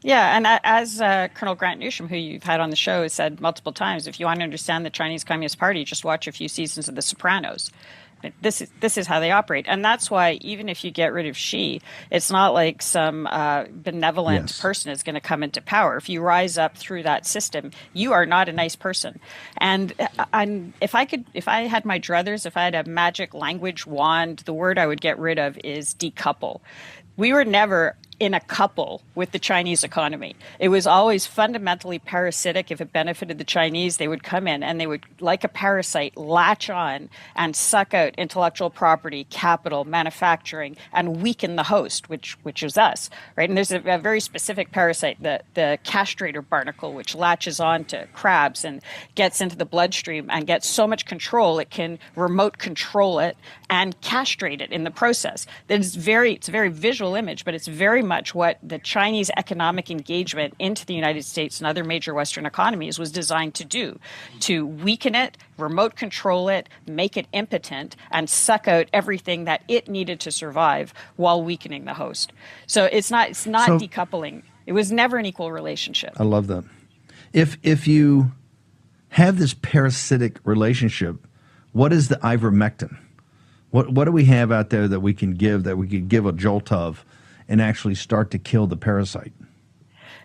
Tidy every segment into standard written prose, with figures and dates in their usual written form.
Yeah, and as Colonel Grant Newsham, who you've had on the show, has said multiple times, if you want to understand the Chinese Communist Party, just watch a few seasons of The Sopranos. This is how they operate, and that's why even if you get rid of Xi, it's not like some benevolent Yes. person is going to come into power. If you rise up through that system, you are not a nice person. And if I had my druthers, if I had a magic language wand, the word I would get rid of is decouple. We were never in a couple with the Chinese economy. It was always fundamentally parasitic. If it benefited the Chinese, they would come in and they would, like a parasite, latch on and suck out intellectual property, capital, manufacturing, and weaken the host, which is us, right? And there's a very specific parasite, the castrator barnacle, which latches on to crabs and gets into the bloodstream and gets so much control it can remote control it and castrate it in the process. It's a very visual image, but it's very much what the Chinese economic engagement into the United States and other major Western economies was designed to do, to weaken it, remote control it, make it impotent, and suck out everything that it needed to survive while weakening the host. So it's not So decoupling. It was never an equal relationship. I love that. If you have this parasitic relationship, what is the ivermectin? What do we have out there that we can give a jolt of and actually start to kill the parasite?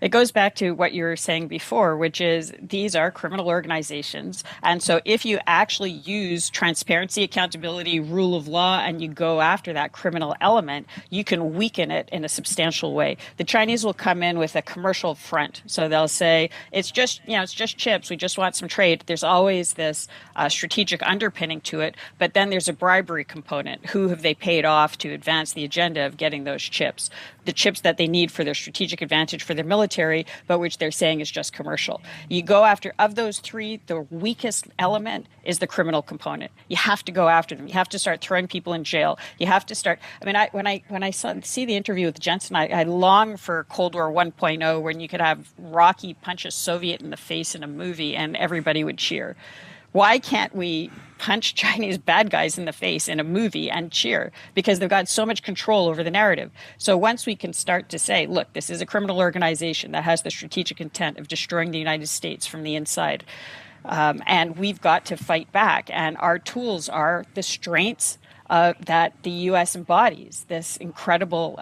It goes back to what you were saying before, which is these are criminal organizations. And so if you actually use transparency, accountability, rule of law, and you go after that criminal element, you can weaken it in a substantial way. The Chinese will come in with a commercial front. So they'll say, it's just chips. We just want some trade. There's always this strategic underpinning to it. But then there's a bribery component. Who have they paid off to advance the agenda of getting those chips? The chips that they need for their strategic advantage for their military, but which they're saying is just commercial. You go after, of those three, the weakest element is the criminal component. You have to go after them. You have to start throwing people in jail. You have to start. I mean, when I see the interview with Jensen, I long for Cold War 1.0, when you could have Rocky punch a Soviet in the face in a movie and everybody would cheer. Why can't we punch Chinese bad guys in the face in a movie and cheer? Because they've got so much control over the narrative. So once we can start to say, look, this is a criminal organization that has the strategic intent of destroying the United States from the inside, and we've got to fight back. And our tools are the strengths that the U.S. embodies, this incredible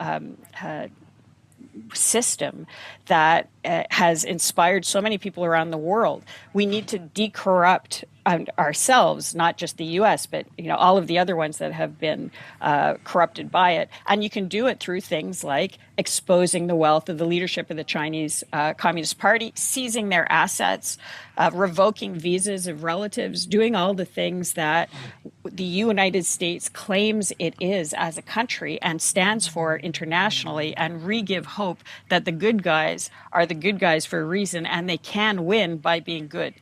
system that has inspired so many people around the world. We need to decorrupt ourselves, not just the U.S., but all of the other ones that have been corrupted by it. And you can do it through things like exposing the wealth of the leadership of the Chinese Communist Party, seizing their assets, revoking visas of relatives, doing all the things that the United States claims it is as a country and stands for internationally, and re-give hope that the good guys are the good guys for a reason and they can win by being good.